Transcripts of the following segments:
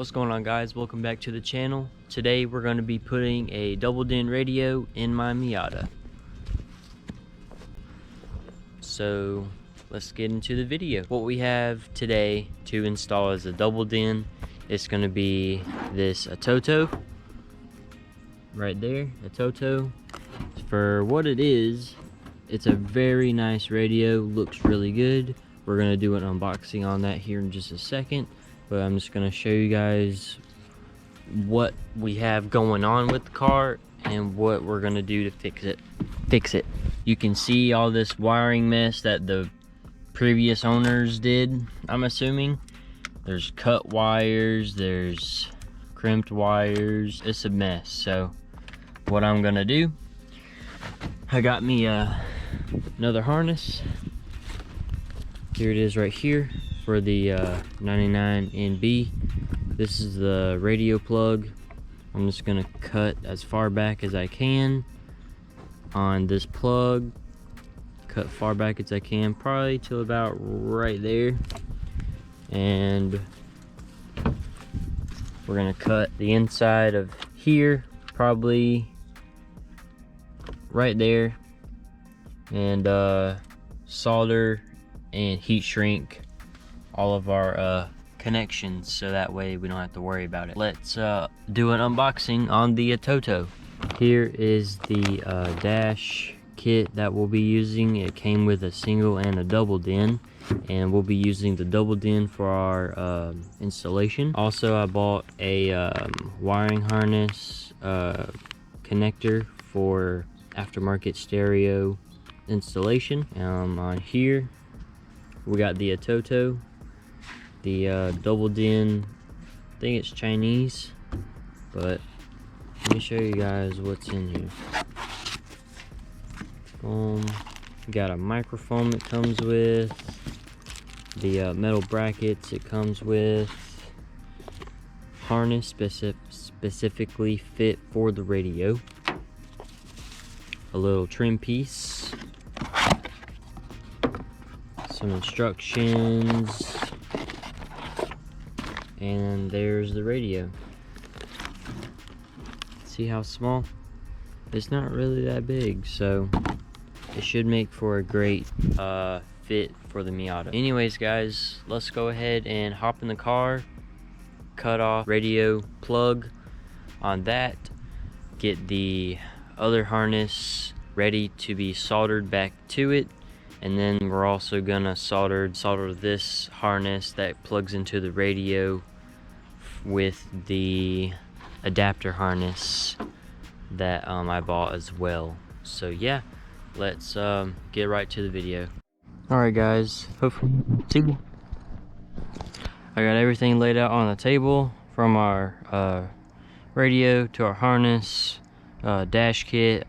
What's going on, guys? Welcome back to the channel. Today we're going to be putting a double din radio in my Miata. So let's get into the video. What we have today to install is a double din. It's going to be this Atoto right there, Atoto. For what it is, it's a very nice radio, looks really good. We're going to do an unboxing on that here in just a second, but I'm just going to show you guys what we have going on with the car and what we're going to do to fix it. You can see all this wiring mess that the previous owners did, I'm assuming. There's cut wires, there's crimped wires, it's a mess. So what I'm going to do, I got me another harness. Here it is right here for the 99 Nb. This is the radio plug. I'm just gonna cut as far back as I can on this plug. Cut far back as I can, probably till about right there. And we're gonna cut the inside of here, probably right there, and solder and heat shrink all of our connections, so that way we don't have to worry about it. Let's do an unboxing on the Atoto. Here is the dash kit that we'll be using. It came with a single and a double din, and we'll be using the double din for our installation. Also, I bought a wiring harness connector for aftermarket stereo installation. On here we got the Atoto, the double din. I think it's Chinese, but let me show you guys what's in here. Got a microphone it comes with, the metal brackets it comes with, harness specifically fit for the radio, a little trim piece, some instructions, and there's the radio. See how small? It's not really that big, so it should make for a great fit for the Miata. Anyways, guys, let's go ahead and hop in the car, cut off radio plug on that, get the other harness ready to be soldered back to it, and then we're also gonna solder this harness that plugs into the radio with the adapter harness that I bought as well. So yeah, let's get right to the video. Alright, guys, hopefully you can see. I got everything laid out on the table, from our radio to our harness, dash kit,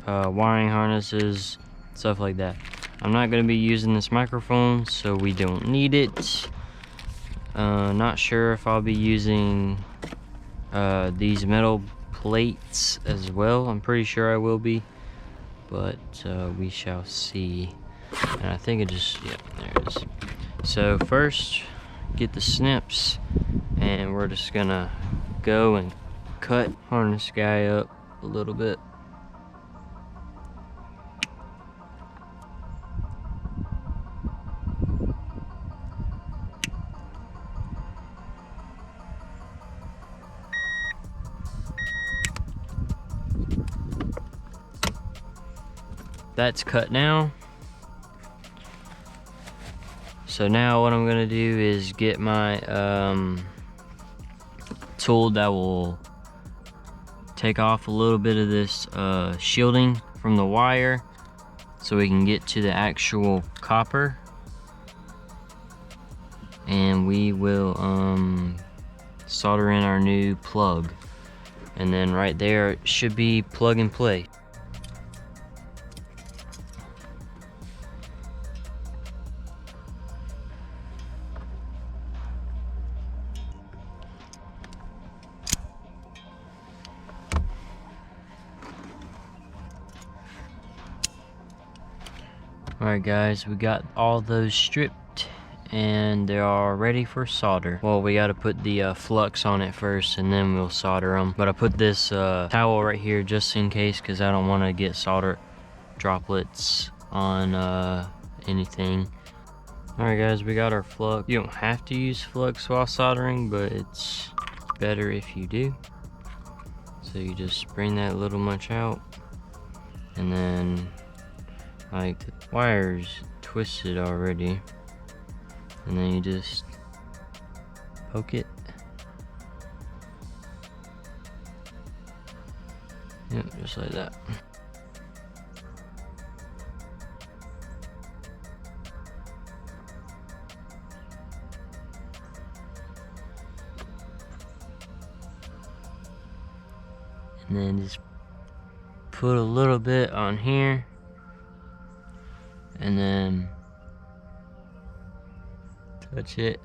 wiring harnesses, stuff like that. I'm not going to be using this microphone, so we don't need it. Not sure if I'll be using these metal plates as well. I'm pretty sure I will be, but we shall see. And I think it just, yeah, there it is. So first, get the snips, and we're just gonna go and cut harness guy up a little bit. That's cut now. So now what I'm gonna do is get my tool that will take off a little bit of this shielding from the wire, so we can get to the actual copper, and we will solder in our new plug, and then right there it should be plug and play. Alright, guys, we got all those stripped and they are ready for solder. Well, we got to put the flux on it first, and then we'll solder them. But I put this towel right here just in case, because I don't want to get solder droplets on anything. Alright guys, we got our flux. You don't have to use flux while soldering, but it's better if you do. So you just bring that little much out, and then like the wire's twisted already, and then you just poke it. Yep, just like that. And then just put a little bit on here, and then touch it.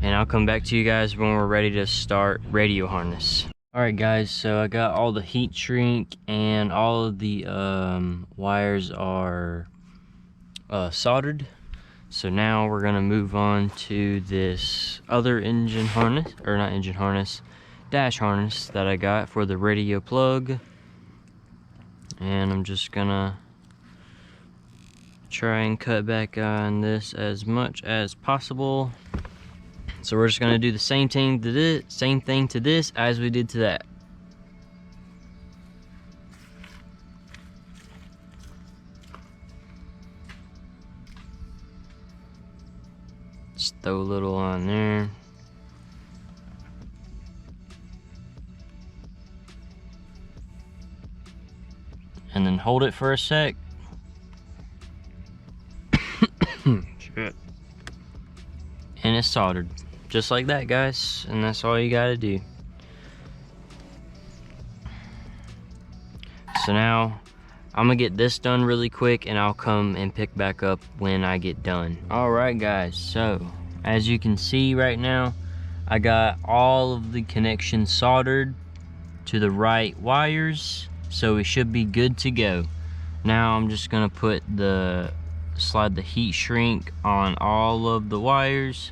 And I'll come back to you guys when we're ready to start radio harness. Alright guys, so I got all the heat shrink and all of the wires are soldered. So now we're gonna move on to this other engine harness, or not engine harness, dash harness that I got for the radio plug. And I'm just gonna try and cut back on this as much as possible. So we're just gonna do the same thing to this as we did to that. Just throw a little on there. And then hold it for a sec. Shit. And it's soldered. Just like that, guys. And that's all you gotta do. So now, I'm gonna get this done really quick, and I'll come and pick back up when I get done. Alright guys, so as you can see right now, I got all of the connections soldered to the right wires, so we should be good to go. Now I'm just gonna slide the heat shrink on all of the wires,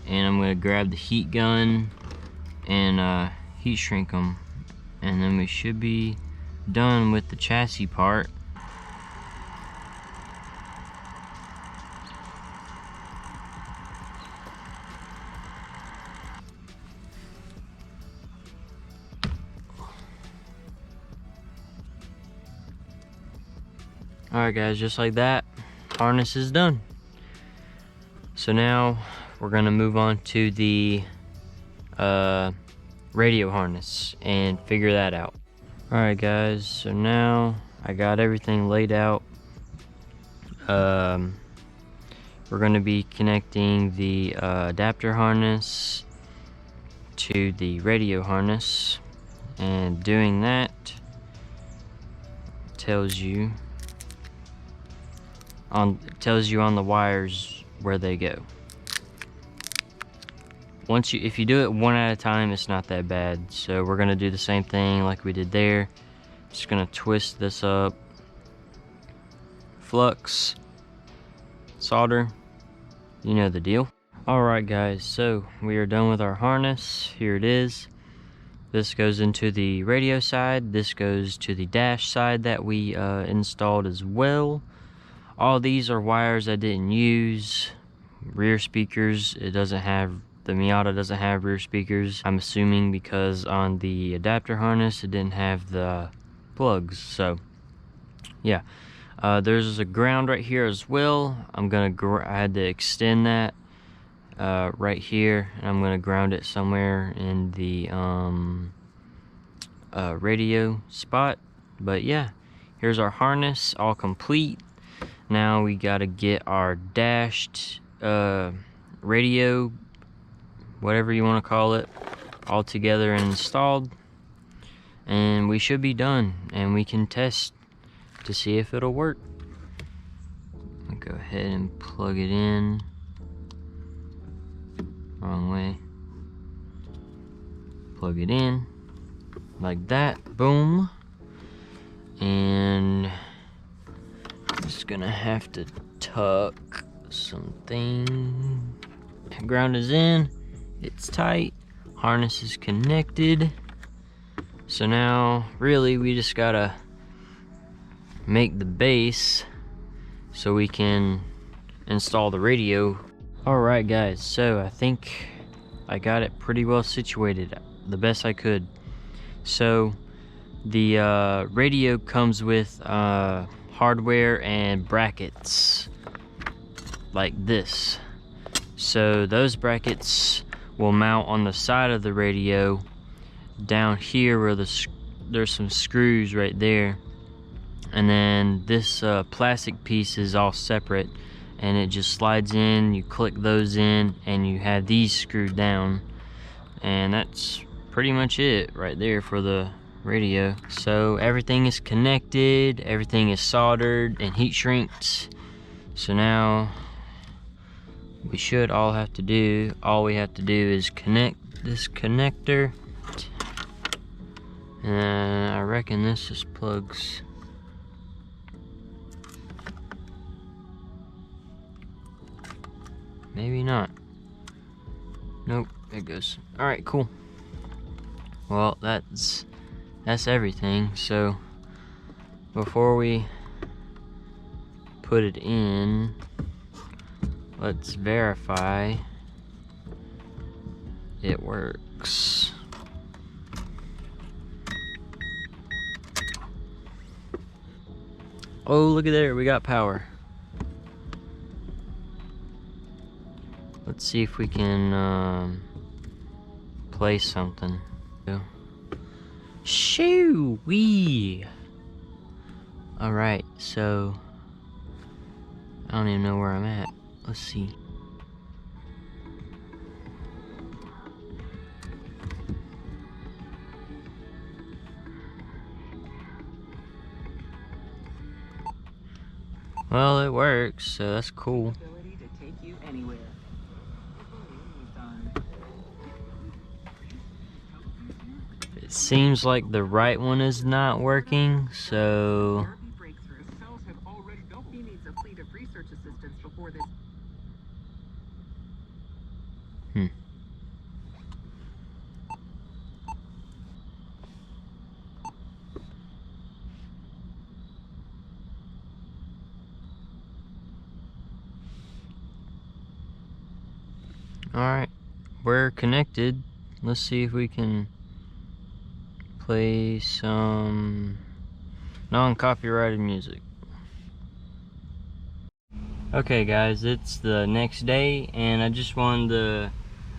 and I'm gonna grab the heat gun and heat shrink them, and then we should be done with the chassis part. Alright guys, just like that, harness is done. So now we're gonna move on to the radio harness and figure that out. Alright guys, so now I got everything laid out. We're gonna be connecting the adapter harness to the radio harness, and doing that tells you on the wires where they go. If you do it one at a time, it's not that bad. So we're gonna do the same thing like we did there. Just gonna twist this up, flux, solder, you know the deal. Alright guys, so we are done with our harness. Here it is. This goes into the radio side, this goes to the dash side that we installed as well. All these are wires I didn't use. Rear speakers, the Miata doesn't have rear speakers, I'm assuming, because on the adapter harness it didn't have the plugs. So yeah, there's a ground right here as well. I had to extend that right here, and I'm gonna ground it somewhere in the radio spot. But yeah, here's our harness all complete. Now we gotta get our dashed radio, whatever you want to call it, all together and installed, and we should be done, and we can test to see if it'll work. I'll go ahead and plug it in. Wrong way. plug it in like that, boom. And I'm just gonna have to tuck something. Ground is in, it's tight, harness is connected. So now really we just gotta make the base so we can install the radio. Alright guys, so I think I got it pretty well situated, the best I could. So the radio comes with hardware and brackets like this. So those brackets will mount on the side of the radio down here where there's some screws right there, and then this plastic piece is all separate and it just slides in. You click those in and you have these screwed down, and that's pretty much it right there for the radio. So everything is connected, everything is soldered and heat shrinked. So now we have to do is connect this connector, and I reckon this just plugs. Maybe not. Nope, it goes. All right, cool. Well, that's everything. So before we put it in, let's verify it works. Oh, look at there, we got power. Let's see if we can play something. Shoo-wee! Alright, so I don't even know where I'm at. Let's see. Well, it works, so that's cool. It seems like the right one is not working, so Alright, we're connected. Let's see if we can play some non-copyrighted music. Okay guys, it's the next day and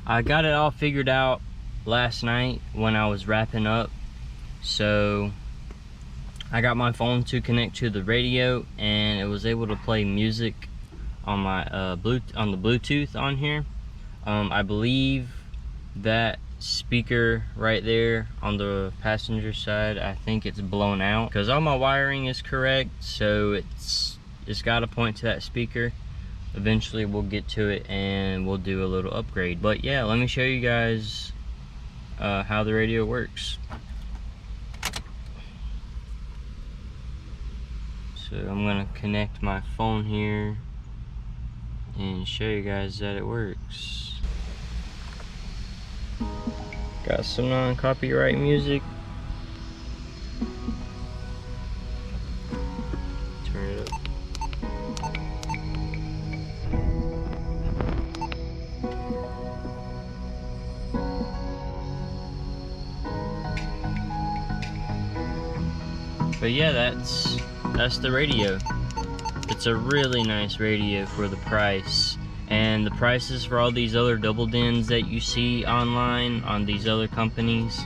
I got it all figured out last night when I was wrapping up. So I got my phone to connect to the radio and it was able to play music on my the Bluetooth on here. I believe that speaker right there on the passenger side, I think it's blown out because all my wiring is correct, so it's got to point to that speaker. Eventually we'll get to it and we'll do a little upgrade. But yeah, let me show you guys how the radio works. So I'm gonna connect my phone here and show you guys that it works. Got some non-copyright music. Turn it up. But yeah, that's the radio. It's a really nice radio for the price. And the prices for all these other double dens that you see online on these other companies,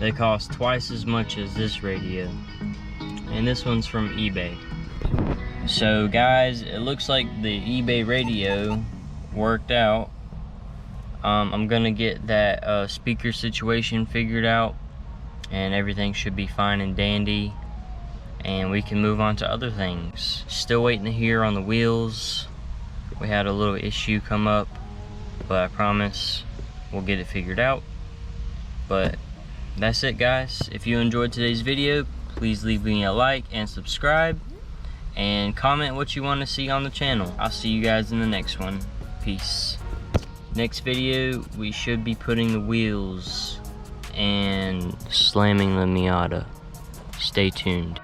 they cost twice as much as this radio. And this one's from eBay. So guys, it looks like the eBay radio worked out. I'm gonna get that speaker situation figured out and everything should be fine and dandy, and we can move on to other things. Still waiting to hear on the wheels. We had a little issue come up, but I promise we'll get it figured out. But that's it, guys. If you enjoyed today's video, please leave me a like and subscribe, and comment what you want to see on the channel. I'll see you guys in the next one. Peace. Next video, we should be putting the wheels and slamming the Miata. Stay tuned.